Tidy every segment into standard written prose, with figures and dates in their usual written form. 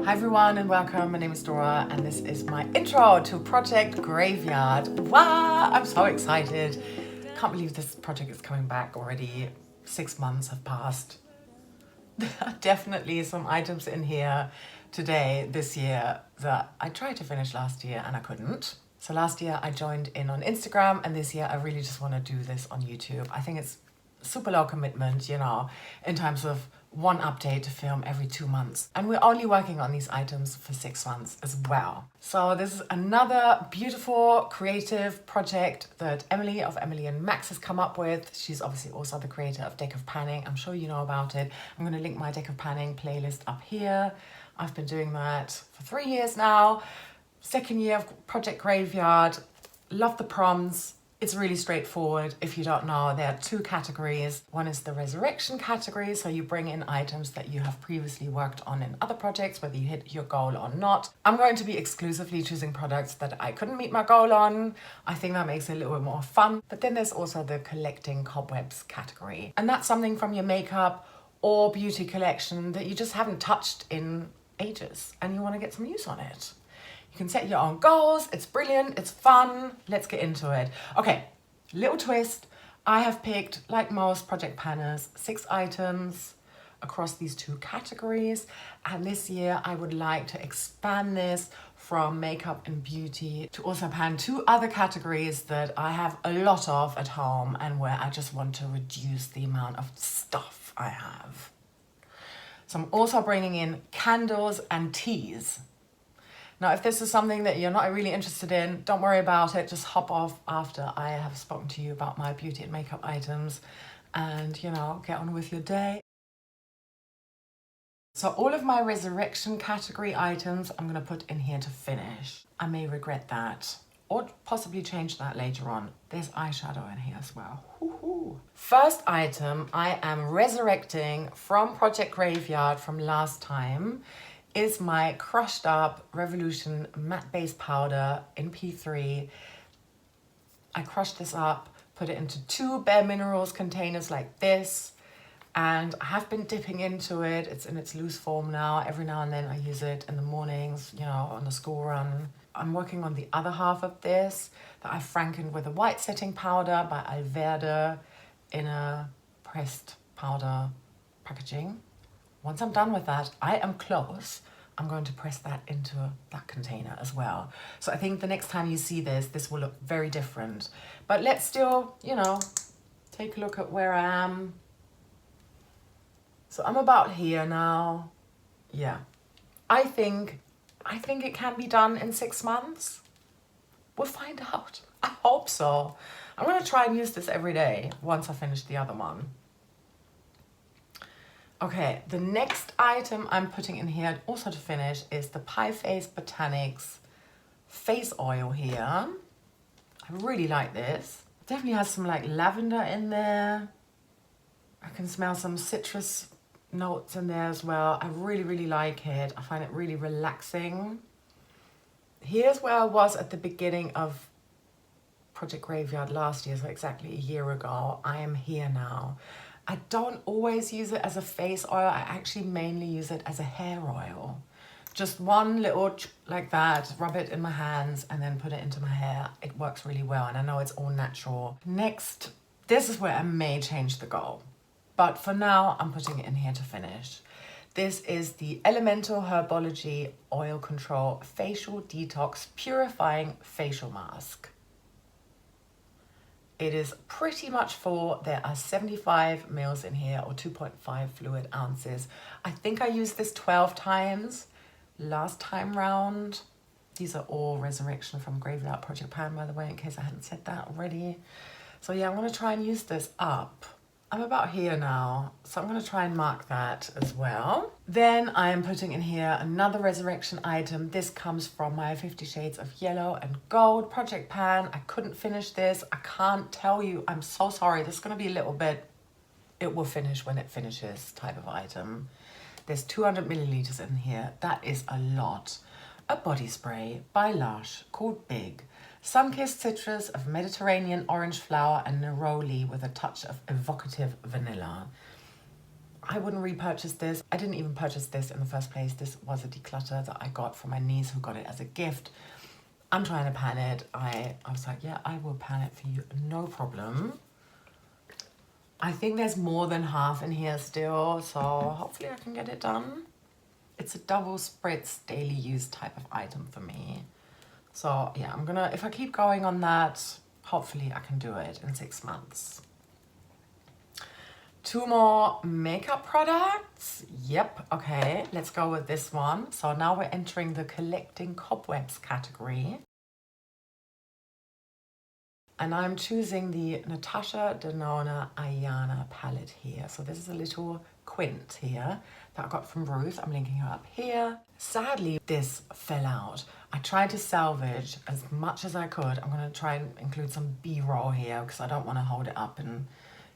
Hi everyone and welcome, my name is Dora and this is my intro to Project Graveyard. Wow, I'm so excited. Can't believe this project is coming back already. 6 months have passed. There are definitely some items in here today, this year, that I tried to finish last year and I couldn't. So last year I joined in on Instagram and this year I really just want to do this on YouTube. I think it's super low commitment, in terms of one update to film every 2 months. And we're only working on these items for 6 months as well. So this is another beautiful creative project that Emily of Emily and Max has come up with. She's obviously also the creator of Deck of Panning. I'm sure you know about it. I'm going to link my Deck of Panning playlist up here. I've been doing that for 3 years now. Second year of Project Graveyard. Love the prompts. It's really straightforward. If you don't know, there are 2 categories. One is the resurrection category, so you bring in items that you have previously worked on in other projects, whether you hit your goal or not. I'm going to be exclusively choosing products that I couldn't meet my goal on. I think that makes it a little bit more fun. But then there's also the collecting cobwebs category. And that's something from your makeup or beauty collection that you just haven't touched in ages and you want to get some use on it. You can set your own goals. It's brilliant. It's fun. Let's get into it. Okay, little twist. I have picked, like most project panners, 6 items across these 2 categories. And this year I would like to expand this from makeup and beauty to also pan 2 other categories that I have a lot of at home and where I just want to reduce the amount of stuff I have. So I'm also bringing in candles and teas. Now, if this is something that you're not really interested in, don't worry about it. Just hop off after I have spoken to you about my beauty and makeup items and, get on with your day. So all of my resurrection category items I'm going to put in here to finish. I may regret that or possibly change that later on. There's eyeshadow in here as well. Woohoo. First item I am resurrecting from Project Graveyard from last time is my crushed up Revolution matte base powder in P3. I crushed this up, put it into 2 Bare Minerals containers like this, and I have been dipping into it. It's in its loose form now. Every now and then I use it in the mornings, on the school run. I'm working on the other half of this that I frankened with a white setting powder by Alverde in a pressed powder packaging. Once I'm done with that, I am close. I'm going to press that into that container as well. So I think the next time you see this will look very different. But let's still, take a look at where I am. So I'm about here now. Yeah. I think it can be done in 6 months. We'll find out. I hope so. I'm going to try and use this every day once I finish the other one. Okay, the next item I'm putting in here also to finish is the Pie Face Botanics face oil here. I really like this. Definitely has some lavender in there. I can smell some citrus notes in there as well. I really, really like it. I find it really relaxing. Here's where I was at the beginning of Project Graveyard last year, so exactly a year ago. I am here now. I don't always use it as a face oil. I actually mainly use it as a hair oil. Just one little like that, rub it in my hands and then put it into my hair. It works really well and I know it's all natural. Next, this is where I may change the goal. But for now, I'm putting it in here to finish. This is the Elemental Herbology Oil Control Facial Detox Purifying Facial Mask. It is pretty much full. There are 75 mils in here or 2.5 fluid ounces. I think I used this 12 times last time round. These are all resurrection from Graveyard Project Pan, by the way, in case I hadn't said that already. So yeah, I'm going to try and use this up. I'm about here now, so I'm going to try and mark that as well. Then I am putting in here another resurrection item. This comes from my 50 Shades of Yellow and Gold Project Pan. I couldn't finish this. I can't tell you. I'm so sorry. This is going to be a little bit, it will finish when it finishes type of item. There's 200 milliliters in here. That is a lot. A body spray by Lush called Big. Sun-kissed citrus of Mediterranean orange flower and neroli with a touch of evocative vanilla. I wouldn't repurchase this. I didn't even purchase this in the first place. This was a declutter that I got from my niece who got it as a gift. I'm trying to pan it. I was like, yeah, I will pan it for you, no problem. I think there's more than half in here still, so hopefully I can get it done. It's a double spritz daily use type of item for me. So yeah, I'm gonna, if I keep going on that, hopefully I can do it in 6 months. 2 more makeup products. Yep, okay, let's go with this one. So now we're entering the collecting cobwebs category. And I'm choosing the Natasha Denona Ayana palette here. So this is a little quint here that I got from Ruth. I'm linking her up here. Sadly, this fell out. I tried to salvage as much as I could. I'm gonna try and include some B-roll here because I don't wanna hold it up and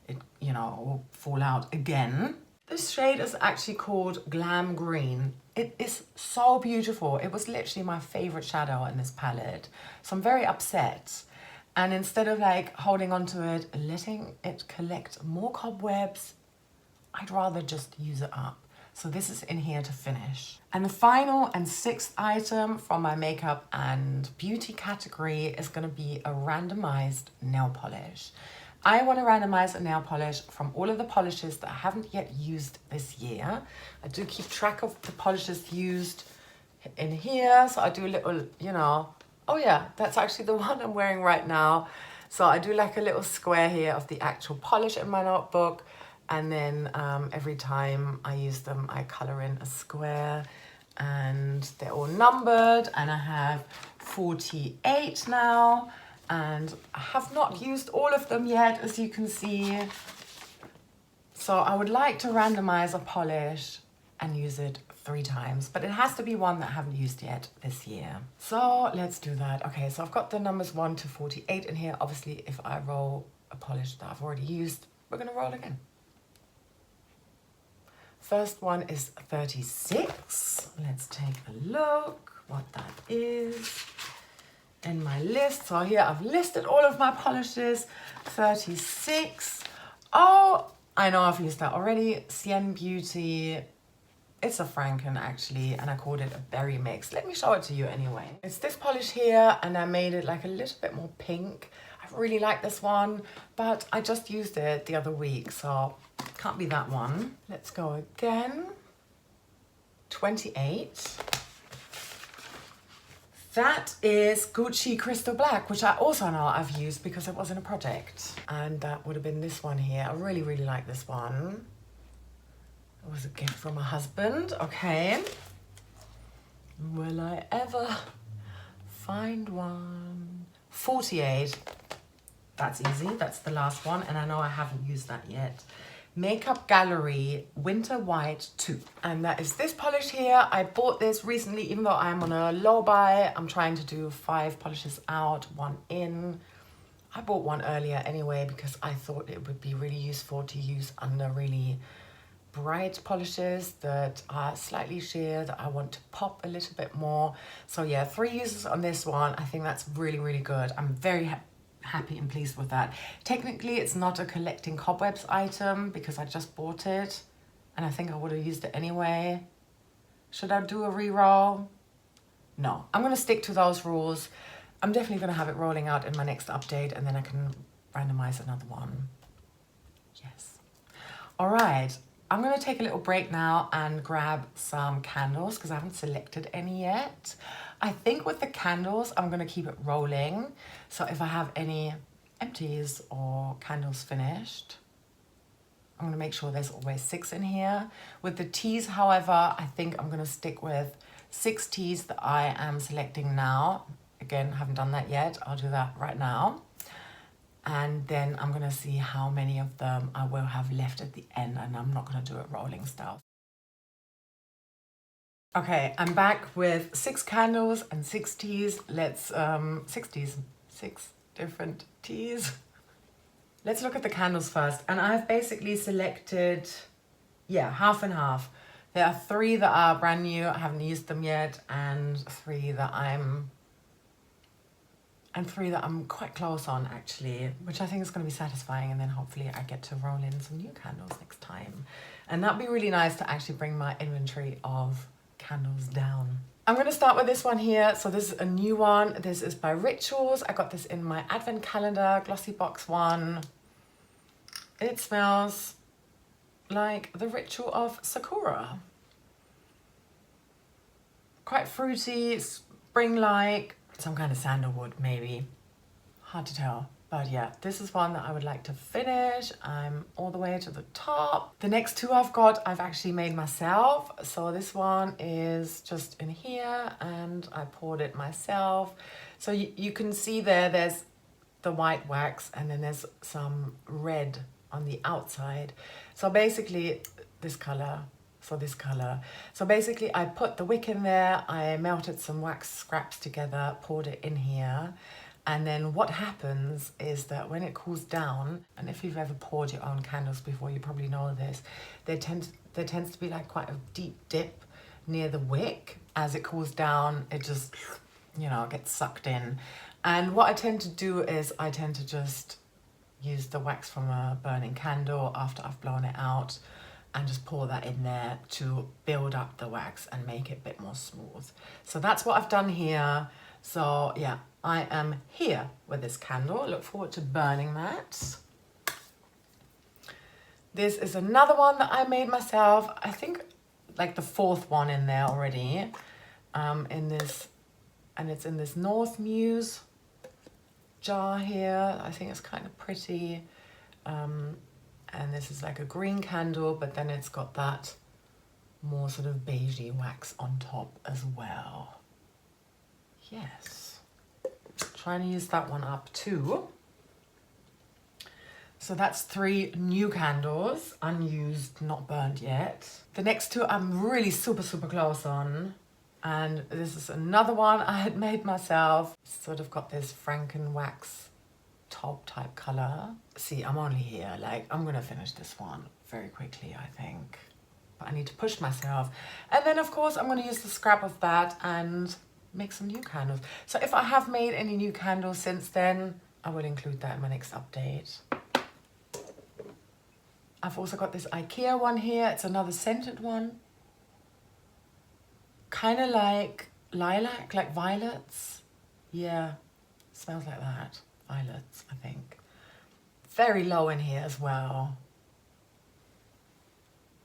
it, you know, will fall out again. This shade is actually called Glam Green. It is so beautiful. It was literally my favorite shadow in this palette. So I'm very upset. And instead of like holding on to it, letting it collect more cobwebs, I'd rather just use it up. So this is in here to finish. And the final and 6th item from my makeup and beauty category is gonna be a randomized nail polish. I want to randomize a nail polish from all of the polishes that I haven't yet used this year. I do keep track of the polishes used in here. So I do a little, you know, oh yeah, that's actually the one I'm wearing right now. So I do like a little square here of the actual polish in my notebook. And then every time I use them, I color in a square and they're all numbered. And I have 48 now. And I have not used all of them yet, as you can see. So I would like to randomize a polish and use it 3 times, but it has to be one that I haven't used yet this year. So let's do that. Okay, so I've got the numbers 1 to 48 in here. Obviously, if I roll a polish that I've already used, we're gonna roll again. First one is 36. Let's take a look what that is in my list. So here I've listed all of my polishes. 36. Oh, I know I've used that already. Cien Beauty. It's a Franken actually, and I called it a berry mix. Let me show it to you anyway. It's this polish here, and I made it like a little bit more pink. I really like this one, but I just used it the other week, so can't be that one. Let's go again. 28. That is Gucci Crystal Black, which I also know I've used because it was in a project. And that would have been this one here. I really, really like this one. It was a gift from my husband. Okay. Will I ever find one? 48. That's easy. That's the last one. And I know I haven't used that yet. Makeup Gallery Winter White 2. And that is this polish here. I bought this recently, even though I'm on a low buy. I'm trying to do 5 polishes out, 1 in. I bought one earlier anyway because I thought it would be really useful to use under really bright polishes that are slightly sheer, that I want to pop a little bit more. So yeah, 3 uses on this one. I think that's really, really good. I'm very happy and pleased with that. Technically, it's not a collecting cobwebs item because I just bought it and I think I would have used it anyway. Should I do a re-roll? No, I'm gonna stick to those rules. I'm definitely gonna have it rolling out in my next update and then I can randomize another one. Yes. All right, I'm gonna take a little break now and grab some candles because I haven't selected any yet. I think with the candles, I'm gonna keep it rolling. So if I have any empties or candles finished, I'm gonna make sure there's always 6 in here. With the teas, however, I think I'm gonna stick with 6 teas that I am selecting now. Again, haven't done that yet. I'll do that right now. And then I'm gonna see how many of them I will have left at the end, and I'm not gonna do it rolling style. Okay, I'm back with 6 candles and 6 teas. Let's, 6 teas, 6 different teas. Let's look at the candles first. And I've basically selected, yeah, half and half. There are 3 that are brand new, I haven't used them yet, and 3 that I'm quite close on actually, which I think is gonna be satisfying, and then hopefully I get to roll in some new candles next time. And that'd be really nice to actually bring my inventory of candles down. I'm going to start with this one here. So this is a new one. This is by Rituals. I got this in my advent calendar, glossy box one. It smells like the ritual of Sakura. Quite fruity, spring-like, some kind of sandalwood maybe. Hard to tell. But yeah, this is one that I would like to finish. I'm all the way to the top. The next two I've got, I've actually made myself. So this one is just in here and I poured it myself. So you can see there's the white wax and then there's some red on the outside. So basically this color, this color. So basically I put the wick in there, I melted some wax scraps together, poured it in here. And then what happens is that when it cools down, and if you've ever poured your own candles before, you probably know this, there tends to be like quite a deep dip near the wick. As it cools down, it just, you know, gets sucked in. And what I tend to do is I tend to just use the wax from a burning candle after I've blown it out and just pour that in there to build up the wax and make it a bit more smooth. So that's what I've done here. So yeah, I am here with this candle. Look forward to burning that. This is another one that I made myself. I think like the fourth one in there already. In this, and it's in this North Muse jar here. I think it's kind of pretty. And this is like a green candle, but then it's got that more sort of beigey wax on top as well. Yes. Trying to use that one up too. So that's 3 new candles, unused, not burned yet. The next 2 I'm really super close on. And this is another one I had made myself. Sort of got this Franken wax taupe type color. See, I'm only here, like I'm gonna finish this one very quickly, I think. But I need to push myself. And then of course I'm gonna use the scrap of that and make some new candles. So if I have made any new candles since then, I will include that in my next update. I've also got this IKEA one here. It's another scented one. Kind of like lilac, like violets. Yeah, smells like that. Violets, I think. Very low in here as well.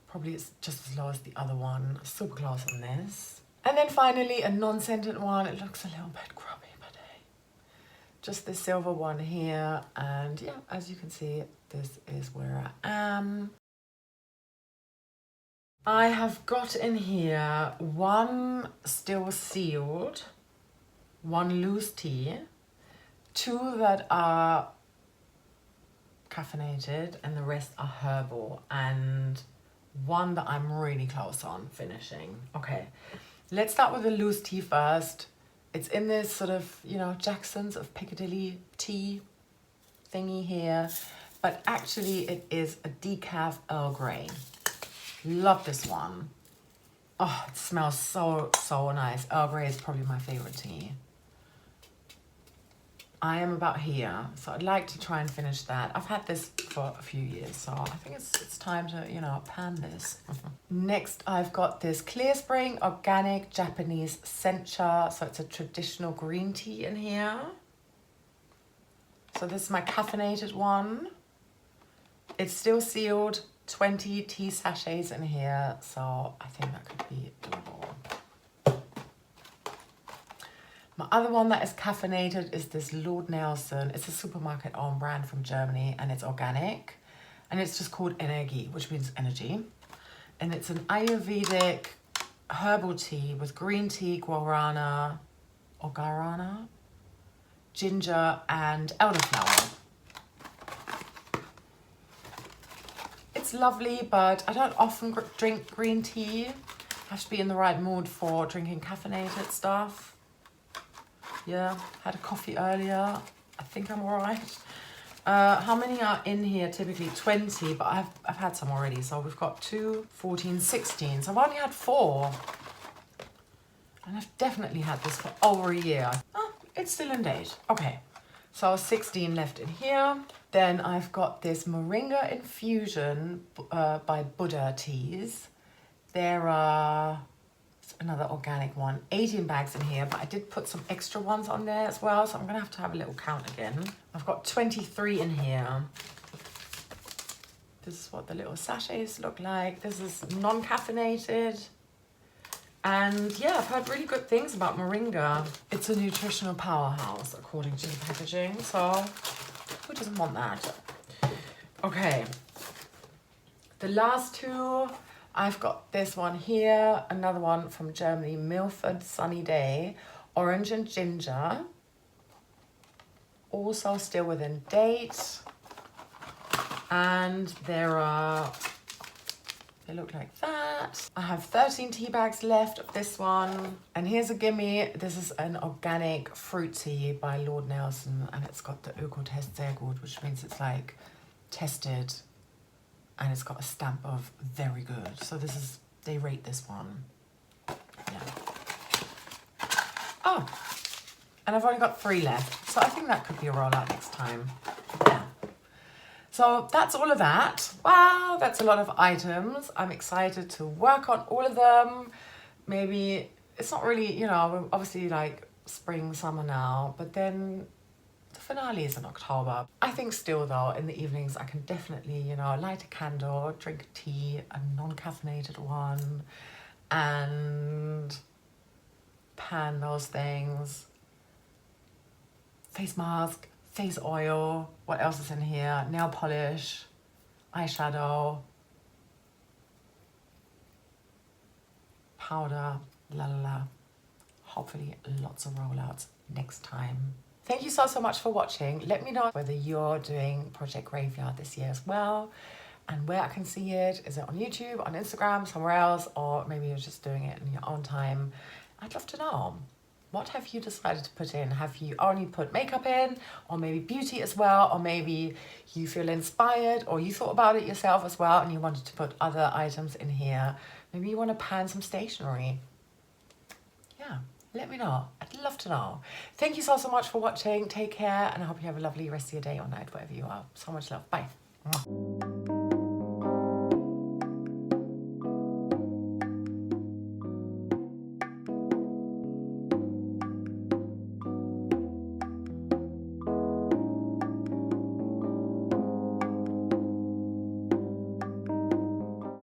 Probably it's just as low as the other one. Super close on this. And then finally a non-scented one. It looks a little bit grubby, but hey. Just this silver one here. And yeah, as you can see, this is where I am. I have got in here 1 still sealed, 1 loose tea, 2 that are caffeinated and the rest are herbal, and 1 that I'm really close on finishing. Okay, let's start with the loose tea first. It's in this sort of, you know, Jackson's of Piccadilly tea thingy here, but actually it is a decaf Earl Grey. Love this one. Oh, it smells so nice. Earl Grey is probably my favorite tea. I am about here, so I'd like to try and finish that. I've had this for a few years, so I think it's time to, you know, pan this. Next, I've got this Clear Spring Organic Japanese Sencha. So it's a traditional green tea in here. So this is my caffeinated one. It's still sealed. 20 tea sachets in here, so I think that could be doable. My other one that is caffeinated is this Lord Nelson. It's a supermarket owned brand from Germany and it's organic. And it's just called Energie, which means energy. And it's an Ayurvedic herbal tea with green tea, guarana, or guarana, ginger, and elderflower. It's lovely, but I don't often drink green tea. I have to be in the right mood for drinking caffeinated stuff. Yeah, had a coffee earlier. I think I'm all right. How many are in here? Typically 20, but I've had some already. So we've got 2, 14, 16. So I've only had 4. And I've definitely had this for over a year. Oh, it's still in date. Okay, So 16 left in here. Then I've got this Moringa Infusion by Buddha Teas. There are another organic one, 18 bags in here, but I did put some extra ones on there as well, so I'm gonna have a little count again. I've got 23 in here. This is what the little sachets look like. This is non-caffeinated. And yeah, I've heard really good things about Moringa. It's a nutritional powerhouse according to the packaging, so who doesn't want that? Okay, the last two, I've got this one here, another one from Germany, Milford Sunny Day, orange and ginger. Also still within date. And there are, they look like that. I have 13 tea bags left of this one. And here's a gimme. This is an organic fruit tea by Lord Nelson, and it's got the Ökotest sehr gut, which means it's like tested, and it's got a stamp of very good. So this is, they rate this one. Yeah. Oh, and I've only got 3 left. So I think that could be a rollout next time. Yeah. So that's all of that. Wow, that's a lot of items. I'm excited to work on all of them. Maybe, it's not really, you know, we're obviously like spring, summer now, but then the finale is in October. I think still though, in the evenings, I can definitely, you know, light a candle, drink tea, a non-caffeinated one, and pan those things. Face mask, face oil, what else is in here? Nail polish, eyeshadow, powder, la la la. Hopefully lots of rollouts next time. Thank you so much for watching. Let me know whether you're doing Project Graveyard this year as well, and where I can see it. Is it on YouTube, on Instagram, somewhere else, or maybe you're just doing it in your own time? I'd love to know. What have you decided to put in? Have you only put makeup in, or maybe beauty as well, or maybe you feel inspired, or you thought about it yourself as well and you wanted to put other items in here? Maybe you want to pan some stationery. Yeah, let me know. I'd love to know. Thank you so much for watching. Take care, and I hope you have a lovely rest of your day or night, wherever you are. So much love. Bye.